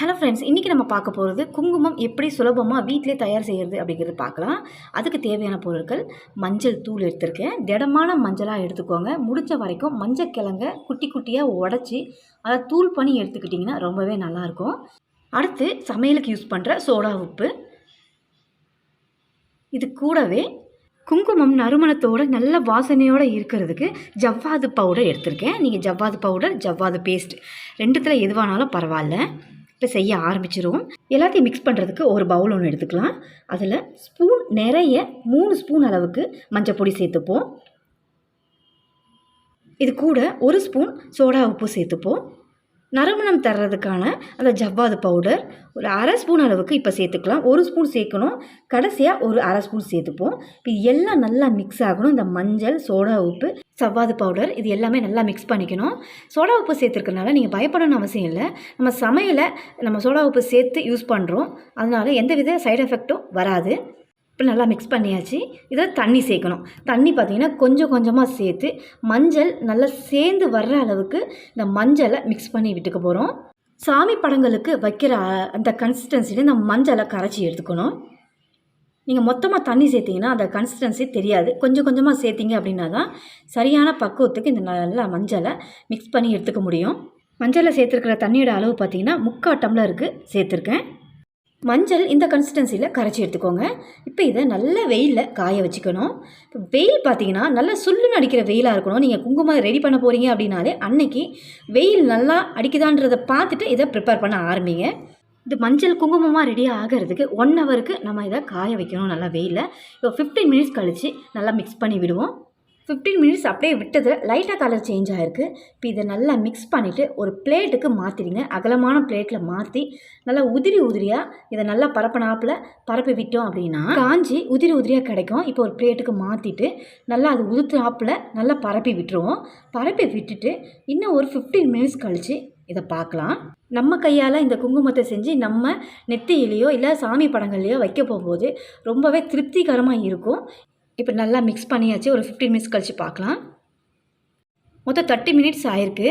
Hello friends, இன்றைக்கி நம்ம பார்க்க போகிறது குங்குமம் எப்படி சுலபமாக வீட்டிலே தயார் செய்கிறது அப்படிங்கிறது பார்க்கலாம். அதுக்கு தேவையான பொருட்கள்: மஞ்சள் தூள் எடுத்திருக்கேன். திடமான மஞ்சளாக எடுத்துக்கோங்க. முடிஞ்ச வரைக்கும் மஞ்சள் கிழங்க குட்டி குட்டியாக உடச்சி அதை தூள் பண்ணி எடுத்துக்கிட்டிங்கன்னா ரொம்பவே நல்லாயிருக்கும். அடுத்து சமையலுக்கு யூஸ் பண்ணுற சோடா உப்பு, இது கூடவே குங்குமம் நறுமணத்தோடு நல்ல வாசனையோடு இருக்கிறதுக்கு ஜவ்வாது பவுடர் எடுத்திருக்கேன். நீங்கள் ஜவ்வாது பவுடர், ஜவ்வாது பேஸ்ட் ரெண்டுத்தில் எதுவானாலும் பரவாயில்ல. இப்போ செய்ய ஆரம்பிச்சிருவோம். எல்லாத்தையும் மிக்ஸ் பண்ணுறதுக்கு ஒரு பவுல் ஒன்று எடுத்துக்கலாம். அதில் ஸ்பூன் நிறைய 3 ஸ்பூன் அளவுக்கு மஞ்சள் பொடி சேர்த்துப்போம். இது கூட 1 ஸ்பூன் சோடா உப்பு சேர்த்துப்போம். நறுமணம் தர்றதுக்கான அந்த ஜவ்வாது பவுடர் ஒரு அரை ஸ்பூன் அளவுக்கு இப்போ சேர்த்துக்கலாம். 1 ஸ்பூன் சேர்க்கணும். கடைசியாக ஒரு அரை ஸ்பூன் சேர்த்துப்போம். இப்போ எல்லாம் நல்லா மிக்ஸ் ஆகணும். இந்த மஞ்சள், சோடா உப்பு, ஜவ்வாது பவுடர் இது எல்லாமே நல்லா மிக்ஸ் பண்ணிக்கணும். சோடா உப்பு சேர்த்துருக்கனால நீங்கள் பயப்படணும்னு அவசியம் இல்லை. நம்ம சமையலை நம்ம சோடா உப்பு சேர்த்து யூஸ் பண்ணுறோம். அதனால் எந்தவித சைடு எஃபெக்ட்டும் வராது. இப்போ நல்லா மிக்ஸ் பண்ணியாச்சு. இதில் தண்ணி சேர்க்கணும். தண்ணி பார்த்திங்கன்னா கொஞ்சம் கொஞ்சமாக சேர்த்து மஞ்சள் நல்லா சேர்ந்து வர்ற அளவுக்கு இந்த மஞ்சளை மிக்ஸ் பண்ணி விட்டுக்க போகிறோம். சாமி படங்களுக்கு வைக்கிற அந்த கன்சிஸ்டன்சியில் இந்த மஞ்சளை கரைச்சி எடுத்துக்கணும். நீங்கள் மொத்தமாக தண்ணி சேர்த்திங்கன்னா அந்த கன்சிஸ்டன்சி தெரியாது. கொஞ்சம் கொஞ்சமாக சேர்த்திங்க அப்படின்னா தான் சரியான பக்குவத்துக்கு இந்த நல்லா மஞ்சளை மிக்ஸ் பண்ணி எடுத்துக்க முடியும். மஞ்சளை சேர்த்துருக்கிற தண்ணியோட அளவு பார்த்திங்கன்னா 3/4 டம்ளருக்கு சேர்த்துருக்கேன். மஞ்சள் இந்த கன்சிஸ்டன்சியில் கரைச்சி எடுத்துக்கோங்க. இப்போ இதை நல்ல வெயிலில் காய வச்சுக்கணும். இப்போ வெயில் பார்த்திங்கன்னா நல்லா சுள்ளுன்னு அடிக்கிற வெயிலாக இருக்கணும். நீங்கள் குங்குமம் ரெடி பண்ண போகிறீங்க அப்படின்னாலே அன்னைக்கு வெயில் நல்லா அடிக்குதான்றதை பார்த்துட்டு இதை ப்ரிப்பேர் பண்ண ஆரம்பிங்க. இது மஞ்சள் குங்குமமாக ரெடி ஆகிறதுக்கு 1 ஹவருக்கு நம்ம இதை காய வைக்கணும் நல்லா வெயிலில். இப்போ 15 மினிட்ஸ் கழித்து நல்லா மிக்ஸ் பண்ணி விடுவோம். 15 மினிட்ஸ் அப்படியே விட்டது லைட்டாக கலர் சேஞ்ச் ஆகிருக்கு. இப்போ இதை நல்லா மிக்ஸ் பண்ணிவிட்டு ஒரு பிளேட்டுக்கு மாற்றிடுங்க. அகலமான பிளேட்டில் மாற்றி நல்லா உதிரி உதிரியாக இதை நல்லா பரப்பினாப்பில் பரப்பி விட்டோம் அப்படின்னா காஞ்சி உதிரி உதிரியாக கிடைக்கும். இப்போ ஒரு பிளேட்டுக்கு மாற்றிட்டு நல்லா அது உதுத்துனாப்பில் நல்லா பரப்பி விட்டுருவோம். பரப்பி விட்டுட்டு இன்னும் ஒரு 15 மினிட்ஸ் கழித்து இதை பார்க்கலாம். நம்ம கையால் இந்த குங்குமத்தை செஞ்சு நம்ம நெத்தியிலையோ இல்லை சாமி படங்கள்லையோ வைக்க போகும்போது ரொம்பவே திருப்திகரமாக இருக்கும். இப்போ நல்லா மிக்ஸ் பண்ணியாச்சு. ஒரு 15 மினிட்ஸ் கழித்து பார்க்கலாம். மொத்தம் 30 மினிட்ஸ் ஆயிருக்கு.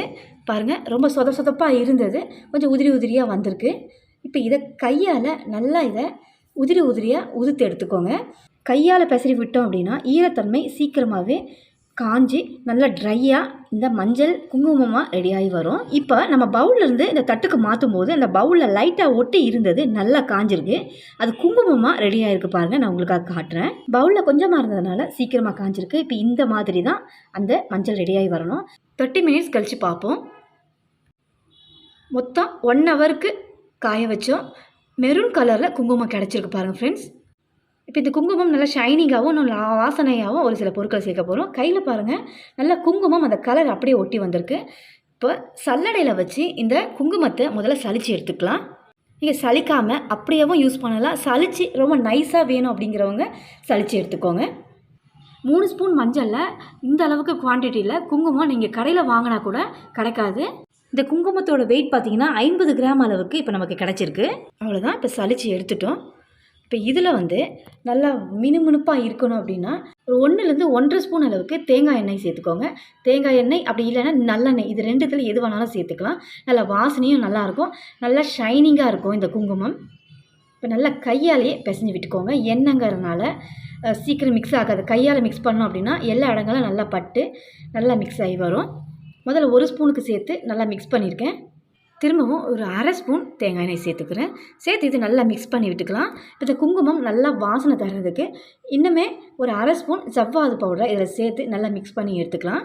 பாருங்கள், ரொம்ப சொதப்பாக இருந்தது, கொஞ்சம் உதிரி உதிரியாக வந்திருக்கு. இப்போ இதை கையால் நல்லா இதை உதிரி உதிரியாக உதுத்து எடுத்துக்கோங்க. கையால் பெசரி விட்டோம் அப்படின்னா ஈரத்தன்மை சீக்கிரமாகவே காஞ்சி நல்லா ட்ரையாக இந்த மஞ்சள் குங்குமமாக ரெடியாகி வரும். இப்போ நம்ம பவுல்லேருந்து இந்த தட்டுக்கு மாற்றும் போது அந்த பவுலில் லைட்டாக ஒட்டி இருந்தது நல்லா காஞ்சிருக்கு. அது குங்குமமாக ரெடியாக இருக்குது. பாருங்கள், நான் உங்களுக்காக காட்டுறேன். பவுலில் கொஞ்சமாக இருந்ததுனால சீக்கிரமாக காஞ்சிருக்கு. இப்போ இந்த மாதிரி தான் அந்த மஞ்சள் ரெடியாகி வரணும். 30 மினிட்ஸ் கழித்து பார்ப்போம். மொத்தம் 1 ஹவருக்கு காய வச்சோம். மெரூன் கலரில் குங்குமம் கிடச்சிருக்கு பாருங்கள் ஃப்ரெண்ட்ஸ். இப்போ இந்த குங்குமம் நல்லா ஷைனிங்காகவும் நல்லா வாசனையாகவும் ஒரு சில பொருட்கள் சேர்க்க போகிறோம். கையில் பாருங்கள், நல்லா குங்குமம் அந்த கலர் அப்படியே ஒட்டி வந்திருக்கு. இப்போ சல்லடையில் வச்சு இந்த குங்குமத்தை முதல்ல சலித்து எடுத்துக்கலாம். நீங்கள் சலிக்காமல் அப்படியேவும் யூஸ் பண்ணலாம். சலித்து ரொம்ப நைஸாக வேணும் அப்படிங்கிறவங்க சலித்து எடுத்துக்கோங்க. 3 ஸ்பூன் மஞ்சளில் இந்த அளவுக்கு குவான்டிட்டியில் குங்குமம் நீங்கள் கடையில் வாங்கினா கூட கிடைக்காது. இந்த குங்குமத்தோட வெயிட் பார்த்திங்கன்னா 50 கிராம் அளவுக்கு இப்போ நமக்கு கிடச்சிருக்கு. அவ்வளோதான். இப்போ சலித்து எடுத்துட்டோம். இப்போ இதில் நல்லா மினுமினுப்பாக இருக்கணும் அப்படின்னா ஒரு 1லேருந்து 1.5 ஸ்பூன் அளவுக்கு தேங்காய் எண்ணெய் சேர்த்துக்கோங்க. தேங்காய் எண்ணெய் அப்படி இல்லைன்னா நல்லெண்ணெய், இது 2த்தில் எது வேணாலும் சேர்த்துக்கலாம். நல்லா வாசனையும் நல்லாயிருக்கும், நல்லா ஷைனிங்காக இருக்கும் இந்த குங்குமம். இப்போ நல்லா கையாலேயே பிசைஞ்சு விட்டுக்கோங்க. எண்ணெய்ங்கிறதுனால சீக்கிரம் மிக்ஸ் ஆகாது. கையால் மிக்ஸ் பண்ணோம் அப்படின்னா எல்லா இடங்களும் நல்லா பட்டு நல்லா மிக்ஸ் ஆகி வரும். முதல்ல 1 ஸ்பூனுக்கு சேர்த்து நல்லா மிக்ஸ் பண்ணியிருக்கேன். திரும்பவும் ஒரு அரை ஸ்பூன் தேங்காய் எண்ணெய் சேர்த்துக்கிறேன். சேர்த்து இது நல்லா மிக்ஸ் பண்ணி விட்டுக்கலாம். இந்த குங்குமம் நல்லா வாசனை தர்றதுக்கு இன்னுமே ஒரு அரை ஸ்பூன் ஜவ்வாது பவுடரை இதில் சேர்த்து நல்லா மிக்ஸ் பண்ணி எடுத்துக்கலாம்.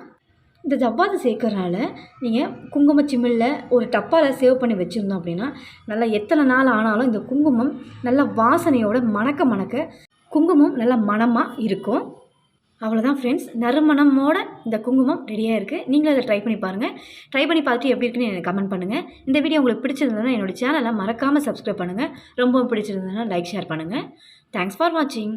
இந்த ஜவ்வாது சேர்க்கறனால நீங்கள் குங்கும சிமிழில் ஒரு டப்பாவில் சேவ் பண்ணி வச்சுருந்தோம் அப்படின்னா நல்லா எத்தனை நாள் ஆனாலும் இந்த குங்குமம் நல்லா வாசனையோட மணக்க குங்குமம் நல்லா மணமாக இருக்கும். அவ்வளோதான் ஃப்ரெண்ட்ஸ், நறுமணமோட இந்த குங்குமம் ரெடியாக இருக்குது. நீங்களும் அதை ட்ரை பண்ணி பாருங்கள். ட்ரை பண்ணி பார்த்துட்டு எப்படி இருக்குன்னு எனக்கு கமெண்ட் பண்ணுங்கள். இந்த வீடியோ உங்களுக்கு பிடிச்சிருந்ததுன்னா என்னோடய சேனலை மறக்காமல் சப்ஸ்கிரைப் பண்ணுங்கள். ரொம்ப பிடிச்சிருந்ததுன்னா லைக், ஷேர் பண்ணுங்கள். தேங்க்ஸ் ஃபார் வாட்சிங்.